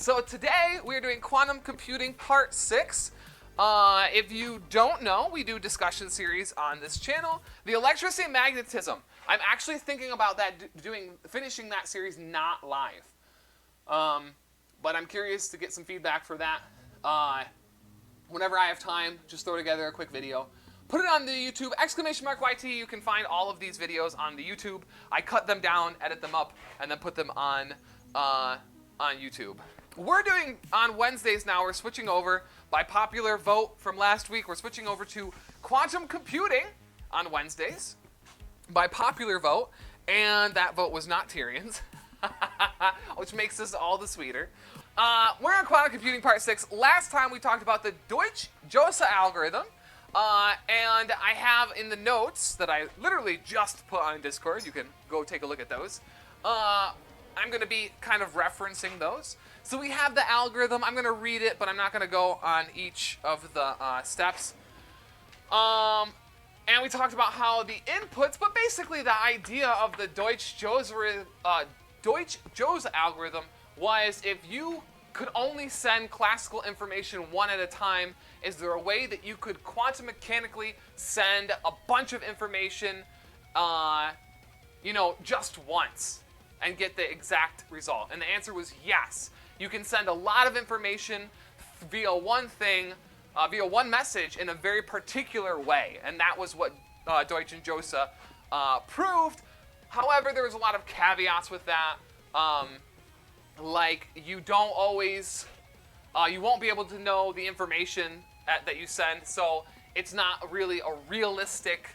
So today we're doing quantum computing part 6. If you don't know, we do discussion series on this channel. The electricity and magnetism. I'm actually thinking about that finishing that series not live. But I'm curious to get some feedback for that. Whenever I have time, just throw together a quick video. Put it on the YouTube, !YT. You can find all of these videos on the YouTube. I cut them down, edit them up, and then put them on YouTube. We're doing on Wednesdays now. We're switching over by popular vote from last week. We're switching over to quantum computing on Wednesdays by popular vote, and that vote was not Tyrion's, which makes this all the sweeter. We're on quantum computing part 6. Last time we talked about the Deutsch-Josa algorithm, and I have in the notes that I literally just put on Discord. You can go take a look at those. I'm going to be kind of referencing those. So we have the algorithm. I'm going to read it, but I'm not going to go on each of the steps. And we talked about how the inputs, but basically the idea of the Deutsch-Josa algorithm was if you could only send classical information one at a time, is there a way that you could quantum mechanically send a bunch of information, just once and get the exact result? And the answer was yes. You can send a lot of information via one message in a very particular way. And that was what Deutsch and Josa proved. However, there was a lot of caveats with that. Like you don't always, you won't be able to know the information that you send. So it's not really a realistic,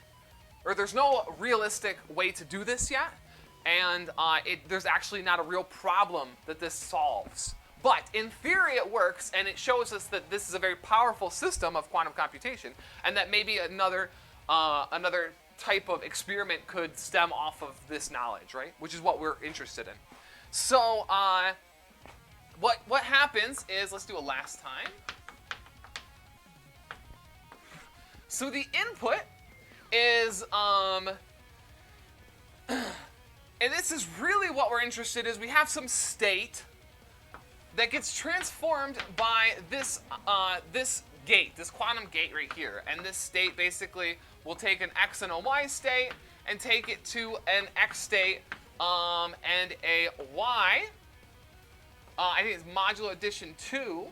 or there's no realistic way to do this yet. And there's actually not a real problem that this solves. But in theory it works, and it shows us that this is a very powerful system of quantum computation, and that maybe another type of experiment could stem off of this knowledge, right? Which is what we're interested in. So what happens is, let's do a last time. So the input is and this is really what we're interested in, is we have some state that gets transformed by this gate, this quantum gate right here. And this state basically will take an x and a y state and take it to an x state and a y. I think it's modulo addition 2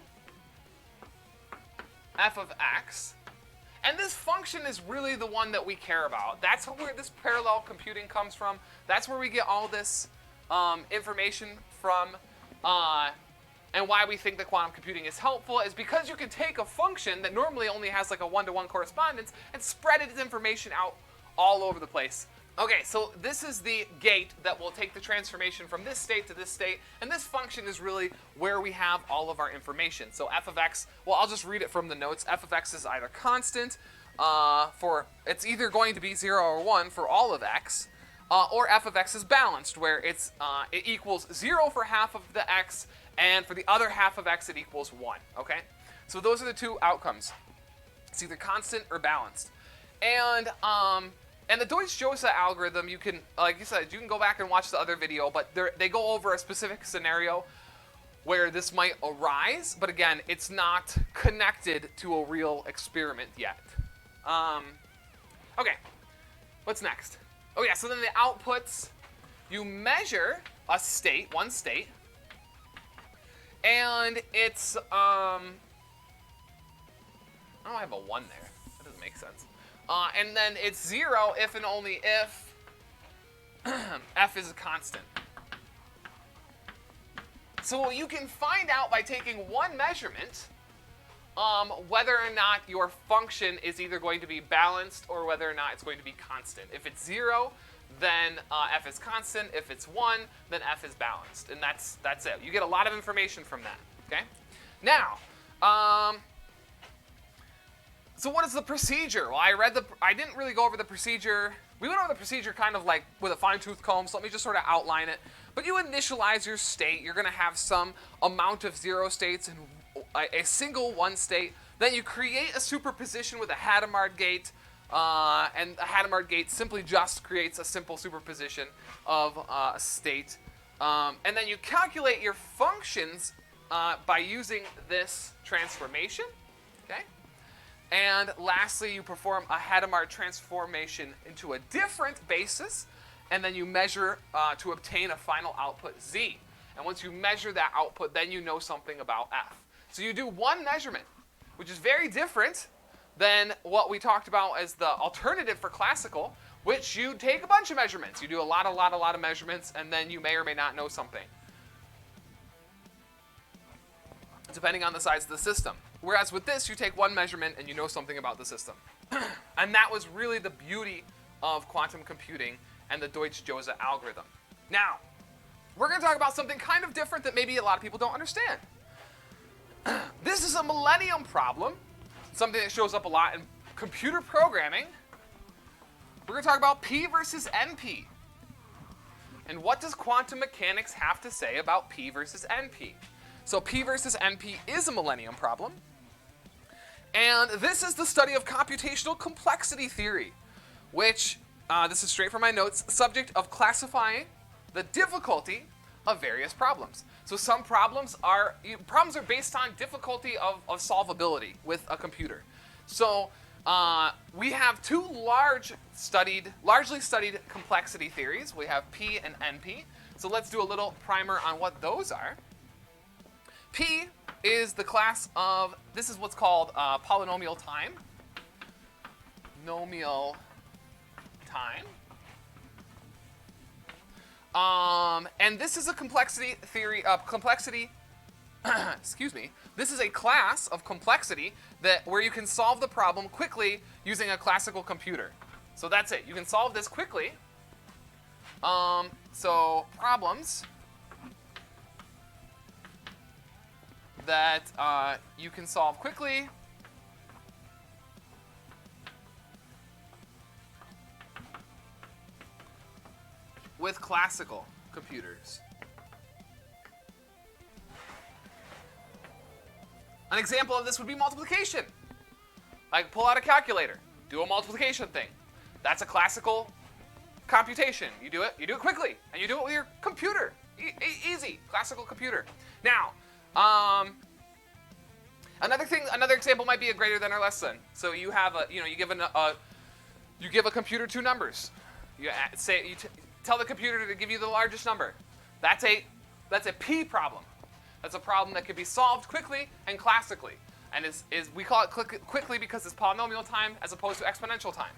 f of x. And this function is really the one that we care about. That's where this parallel computing comes from. That's where we get all this information from. And why we think that quantum computing is helpful is because you can take a function that normally only has like a one-to-one correspondence and spread its information out all over the place. Okay, so this is the gate that will take the transformation from this state to this state, and this function is really where we have all of our information. So f of x, well, I'll just read it from the notes. F of x is either constant, it's either going to be 0 or 1 for all of x, or f of x is balanced, where it equals 0 for half of the x, and for the other half of x it equals 1, okay? So those are the two outcomes. It's either constant or balanced. And the Deutsch-Josa algorithm, you can, like you said, you can go back and watch the other video, but they go over a specific scenario where this might arise, but again, it's not connected to a real experiment yet. Okay, what's next? Oh yeah, so then the outputs, you measure a state, one state, and it's, oh, I have a 1 there. That doesn't make sense. And then it's 0 if and only if f is a constant. So you can find out by taking one measurement whether or not your function is either going to be balanced or whether or not it's going to be constant. If it's 0, then f is constant. If it's 1, then f is balanced. And that's it. You get a lot of information from that. Okay? Now, so what is the procedure? Well, I didn't really go over the procedure. We went over the procedure kind of like with a fine-tooth comb, so let me just sort of outline it. But you initialize your state. You're going to have some amount of 0 states and a single 1 state. Then you create a superposition with a Hadamard gate, and a Hadamard gate simply just creates a simple superposition of a state. And then you calculate your functions by using this transformation, okay? And lastly, you perform a Hadamard transformation into a different basis, and then you measure to obtain a final output Z. And once you measure that output, then you know something about F. So you do one measurement, which is very different than what we talked about as the alternative for classical, which you take a bunch of measurements. You do a lot of measurements, and then you may or may not know something, depending on the size of the system. Whereas with this, you take one measurement and you know something about the system. And that was really the beauty of quantum computing and the Deutsch-Jozsa algorithm. Now, we're going to talk about something kind of different that maybe a lot of people don't understand. This is a Millennium Problem, something that shows up a lot in computer programming. We're going to talk about P versus NP. And what does quantum mechanics have to say about P versus NP? So P versus NP is a Millennium Problem. And this is the study of computational complexity theory, which, this is straight from my notes, subject of classifying the difficulty of various problems. So some problems are based on difficulty of solvability with a computer. So we have two largely studied complexity theories. We have P and NP. So let's do a little primer on what those are. P is the class of, this is what's called polynomial time. Nomial time. And this is a complexity theory, excuse me, this is a class of complexity where you can solve the problem quickly using a classical computer. So that's it. You can solve this quickly. So problems that you can solve quickly with classical computers. An example of this would be multiplication. Like pull out a calculator, do a multiplication thing. That's a classical computation. You do it quickly, and you do it with your computer. Easy, classical computer. Now, another example might be a greater than or less than. So you have you give a computer two numbers. Tell the computer to give you the largest number. That's a P problem. That's a problem that can be solved quickly and classically. And we call it quickly because it's polynomial time as opposed to exponential time.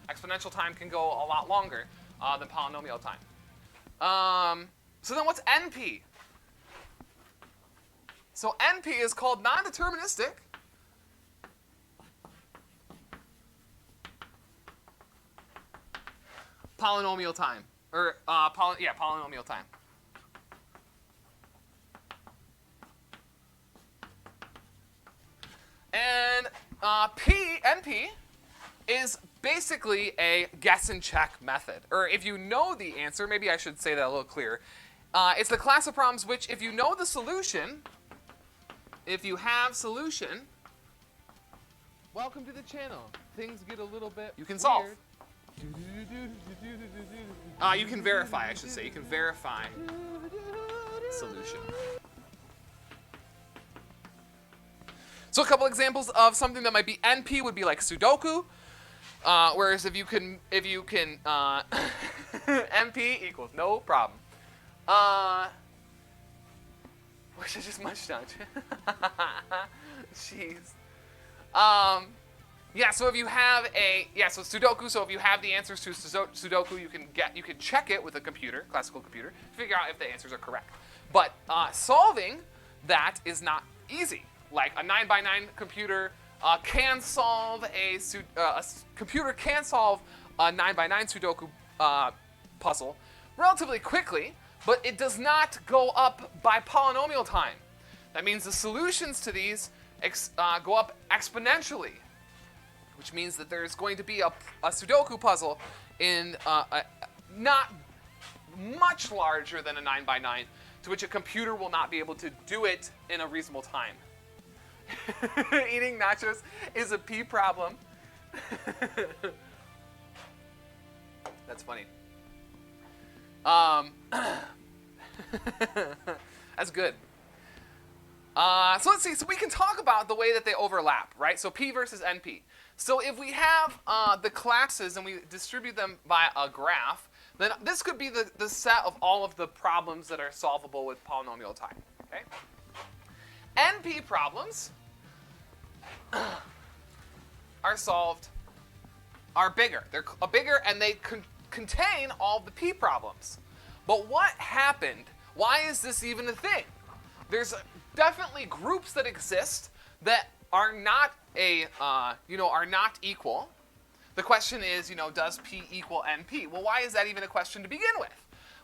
Exponential time can go a lot longer than polynomial time. So then what's NP? So NP is called non-deterministic polynomial time. Or, polynomial time. And NP is basically a guess and check method. Or if you know the answer, maybe I should say that a little clearer. It's the class of problems which, if you know the solution, if you have solution, welcome to the channel. Things get a little bit you can solve. You can verify, I should say. You can verify solution. So a couple examples of something that might be NP would be like Sudoku. Whereas if you can NP equals no problem. Wish I just munched on. Jeez. So if you have so Sudoku, so if you have the answers to Sudoku, you can check it with a computer, classical computer, figure out if the answers are correct. But solving that is not easy. Like a 9x9 computer can solve a computer can solve a 9x9 Sudoku puzzle relatively quickly, but it does not go up by polynomial time. That means the solutions to these go up exponentially, which means that there's going to be a Sudoku puzzle in not much larger than a 9x9, to which a computer will not be able to do it in a reasonable time. Eating nachos is a P problem. That's funny. That's good. So let's see. So we can talk about the way that they overlap, right? So P versus NP. So if we have the classes and we distribute them by a graph, then this could be the set of all of the problems that are solvable with polynomial time. Okay? NP problems are bigger. They're bigger and they contain all the P problems. But what happened? Why is this even a thing? There's definitely groups that exist that are not are not equal. The question is, does P equal NP? Well, why is that even a question to begin with?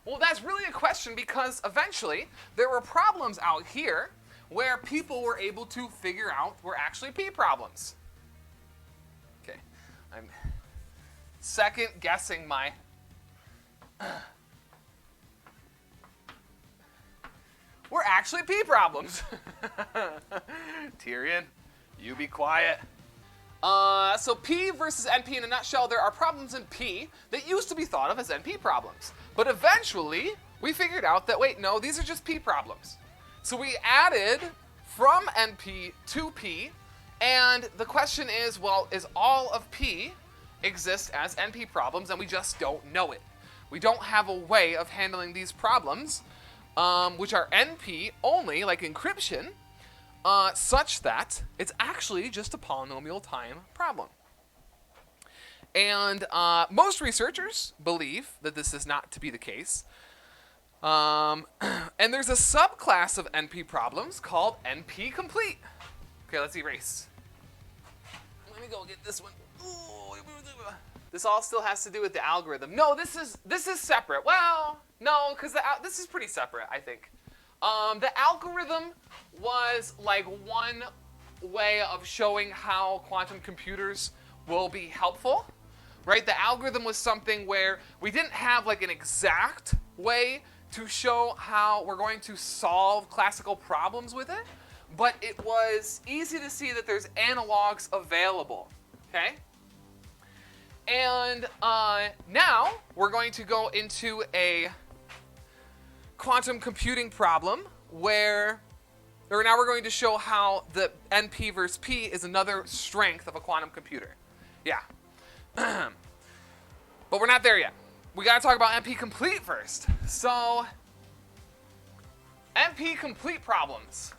Well, that's really a question because eventually there were problems out here where people were able to figure out were actually P problems. Okay, I'm second guessing my we're actually P problems. Tyrion, you be quiet. So P versus NP in a nutshell, there are problems in P that used to be thought of as NP problems. But eventually, we figured out that, wait, no, these are just P problems. So we added from NP to P, and the question is, well, is all of P exist as NP problems, and we just don't know it. We don't have a way of handling these problems, which are NP only, like encryption, such that it's actually just a polynomial time problem. And most researchers believe that this is not to be the case. And there's a subclass of NP problems called NP complete. Okay, let's erase. Let me go get this one. Ooh. This all still has to do with the algorithm. No, this is separate. Well, no, because this is pretty separate, I think. The algorithm was like one way of showing how quantum computers will be helpful, right? The algorithm was something where we didn't have like an exact way to show how we're going to solve classical problems with it, but it was easy to see that there's analogs available, okay? And now we're going to go into a quantum computing problem now we're going to show how the NP versus P is another strength of a quantum computer. Yeah. But we're not there yet. We got to talk about NP complete first. So NP complete problems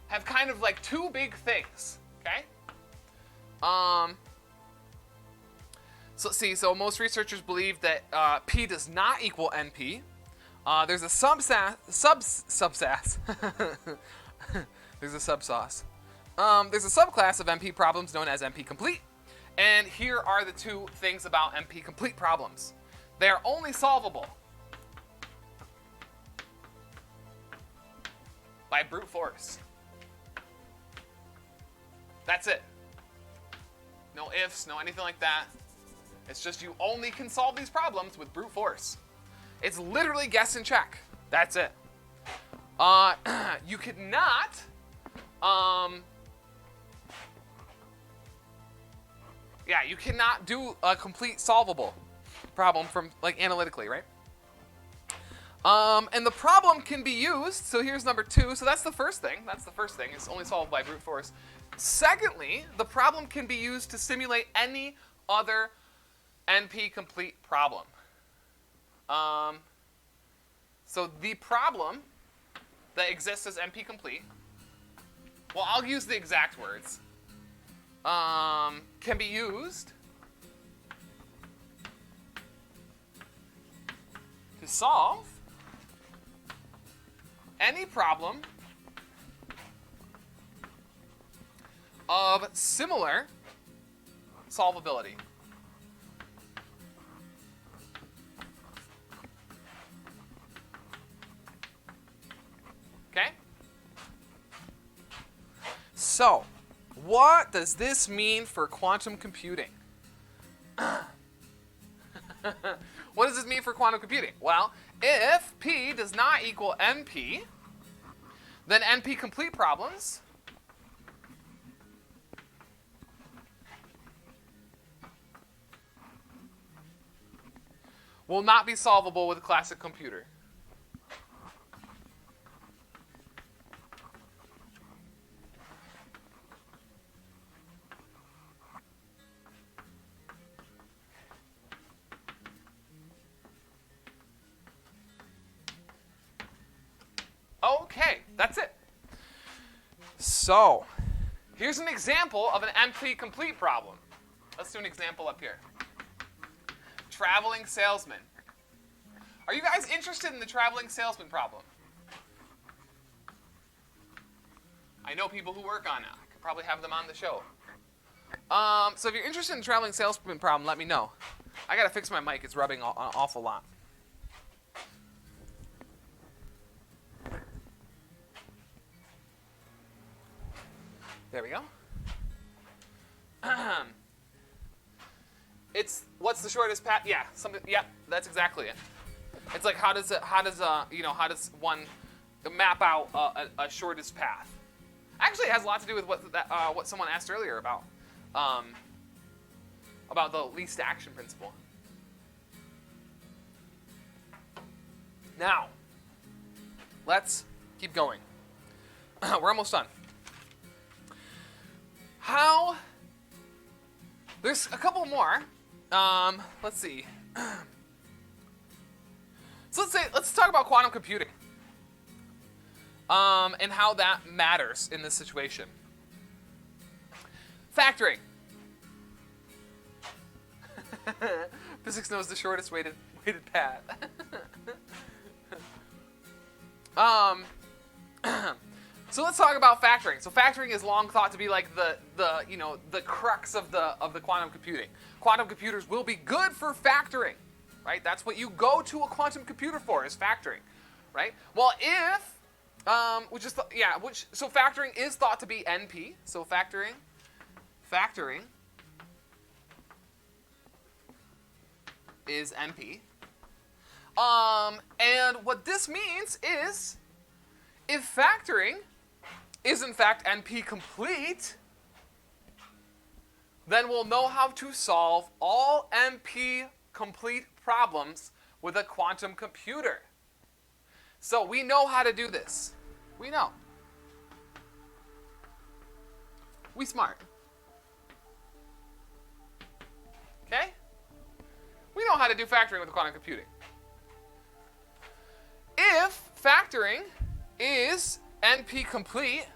have kind of like two big things, okay? So most researchers believe that P does not equal NP. There's a subsauce. There's a subsauce. There's a subclass of NP problems known as NP complete. And here are the two things about NP complete problems. They are only solvable by brute force. That's it. No ifs, no anything like that. It's just you only can solve these problems with brute force. It's literally guess and check. That's it. You could not, you cannot do a complete solvable problem from like analytically, right? And the problem can be used. So here's number 2. So that's the first thing. It's only solved by brute force. Secondly, the problem can be used to simulate any other NP complete problem. So the problem that exists as NP complete, well, I'll use the exact words, can be used to solve any problem of similar solvability. Okay? So, what does this mean for quantum computing? What does this mean for quantum computing? Well, if P does not equal NP, then NP complete problems will not be solvable with a classic computer. That's it. So, here's an example of an NP-complete problem. Let's do an example up here. Traveling salesman. Are you guys interested in the traveling salesman problem? I know people who work on it. I could probably have them on the show. So if you're interested in the traveling salesman problem, let me know. I gotta fix my mic. It's rubbing an awful lot. There we go. It's what's the shortest path? Yeah, something. Yeah, that's exactly it. It's like how does one map out a shortest path? Actually, it has a lot to do with what someone asked earlier about the least action principle. Now, let's keep going. We're almost done. There's a couple more. Let's see. So let's talk about quantum computing. And how that matters in this situation. Factoring. Physics knows the shortest weighted path. So let's talk about factoring. So factoring is long thought to be like the crux of the quantum computing. Quantum computers will be good for factoring, right? That's what you go to a quantum computer for, is factoring, right? Well, so factoring is thought to be NP. So factoring is NP. And what this means is, if factoring is in fact NP complete, then we'll know how to solve all NP complete problems with a quantum computer. So we know how to do this. We know. We smart. Okay? We know how to do factoring with quantum computing. If factoring is NP complete,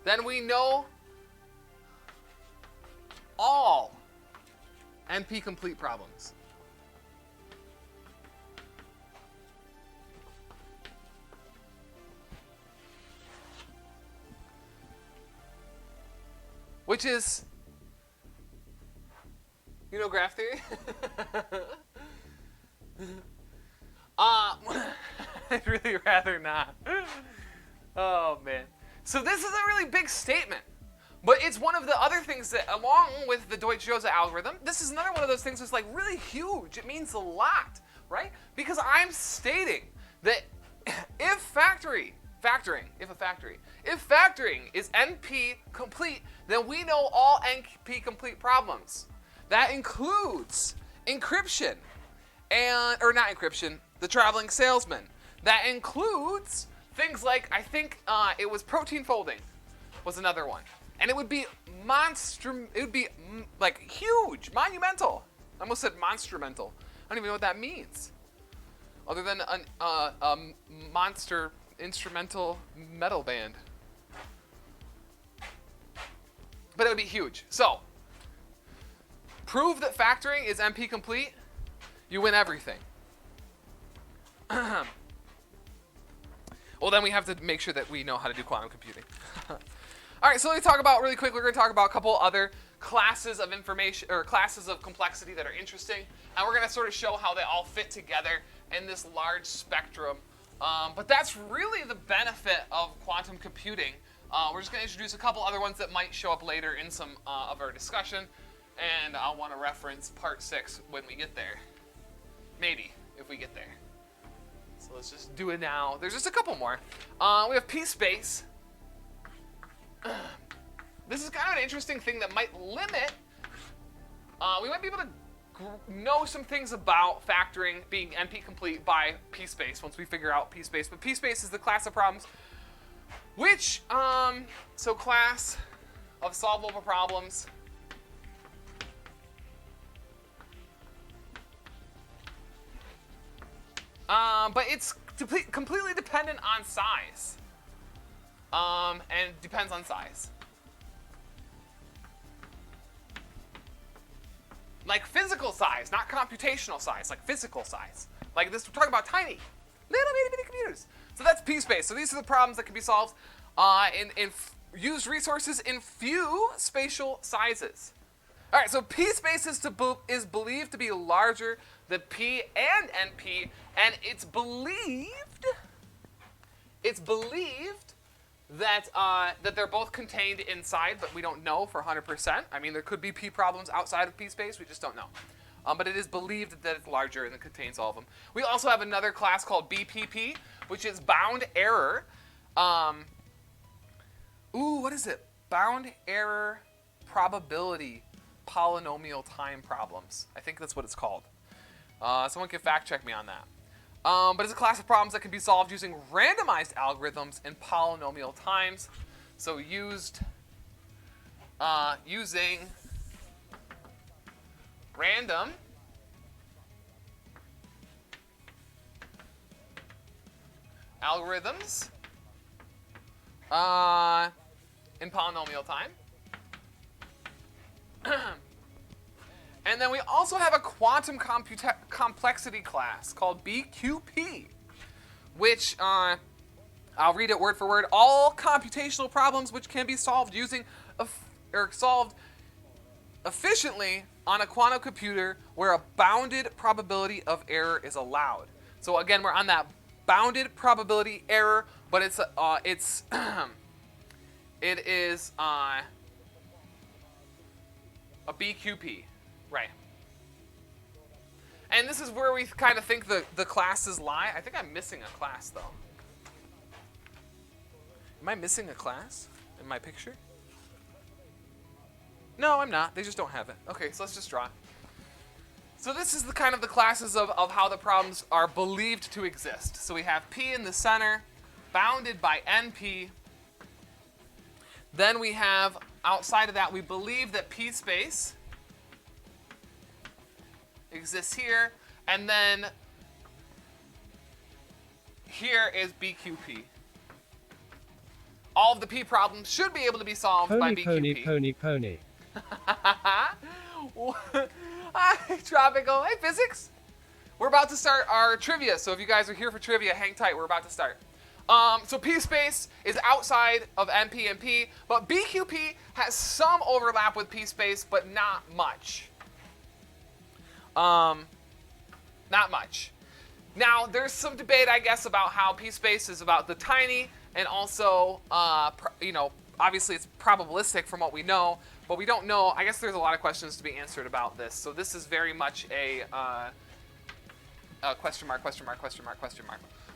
then we know all NP complete problems. Which is, graph theory? I'd really rather not. Oh, man. So this is a really big statement. But it's one of the other things that, along with the Deutsch-Jozsa algorithm, this is another one of those things that's like really huge. It means a lot, right? Because I'm stating that if factoring is NP complete, then we know all NP complete problems. That includes encryption, or not encryption, the traveling salesman. That includes things like, I think it was protein folding was another one. And it would be like huge, monumental. I almost said monstrumental. I don't even know what that means. Other than a monster instrumental metal band. But it would be huge. So, prove that factoring is NP complete, you win everything. Well, then we have to make sure that we know how to do quantum computing. All right, so we're going to talk about a couple other classes of information, or classes of complexity that are interesting, and we're going to sort of show how they all fit together in this large spectrum. But that's really the benefit of quantum computing. We're just going to introduce a couple other ones that might show up later in some of our discussion, and I'll want to reference part 6 when we get there. Maybe, if we get there. So let's just do it now. There's just a couple more. We have p-space. This is kind of an interesting thing that might limit. We might be able to know some things about factoring being NP complete by p-space once we figure out p-space. But p-space is the class of problems which, so class of solvable problems. But it's completely dependent on size. And depends on size. Like physical size, not computational size, like physical size. Like this, we're talking about tiny, little bitty computers. So that's p-space. So these are the problems that can be solved in used resources in few spatial sizes. All right, so p-space is believed to be larger than p and np, and it's believed that that they're both contained inside, but we don't know for 100%. I mean, there could be p problems outside of p-space, we just don't know. But it is believed that it's larger and it contains all of them. We also have another class called BPP, which is bound error. What is it? Bound error probability polynomial time problems. I think that's what it's called. Someone can fact check me on that. But it's a class of problems that can be solved using randomized algorithms in polynomial times. So using random algorithms in polynomial time. And then we also have a quantum complexity class called BQP, which I'll read it word for word. All computational problems which can be solved using solved efficiently on a quantum computer where a bounded probability of error is allowed. So again, we're on that bounded probability error, but it is a BQP. Right. And this is where we kind of think the classes lie. I think I'm missing a class, though. Am I missing a class in my picture? No, I'm not. They just don't have it. Okay, so let's just draw. So this is the kind of the classes of how the problems are believed to exist. So we have P in the center, bounded by NP. Then we have, outside of that, we believe that P space exists here, and then here is BQP. All of the P problems should be able to be solved by BQP. Pony. Hi, Tropical. Hey, physics. We're about to start our trivia, so if you guys are here for trivia, hang tight. We're about to start. So P space is outside of NP and P, but BQP has some overlap with P space, but not much. Not much. Now, there's some debate, I guess, about how p-space is about the tiny, and also, obviously it's probabilistic from what we know, but we don't know. I guess there's a lot of questions to be answered about this. So this is very much a question mark.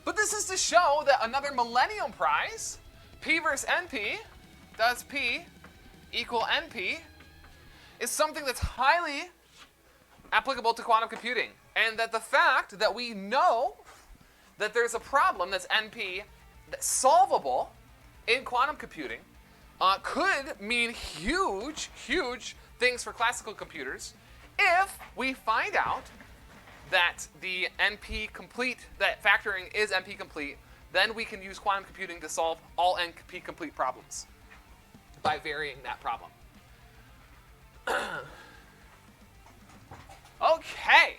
But this is to show that another Millennium Prize, P versus NP, does P equal NP, is something that's highly applicable to quantum computing, and that the fact that we know that there's a problem that's NP that's solvable in quantum computing could mean huge things for classical computers if we find out that the NP complete, that factoring is NP complete. Then we can use quantum computing to solve all NP complete problems by varying that problem. Okay.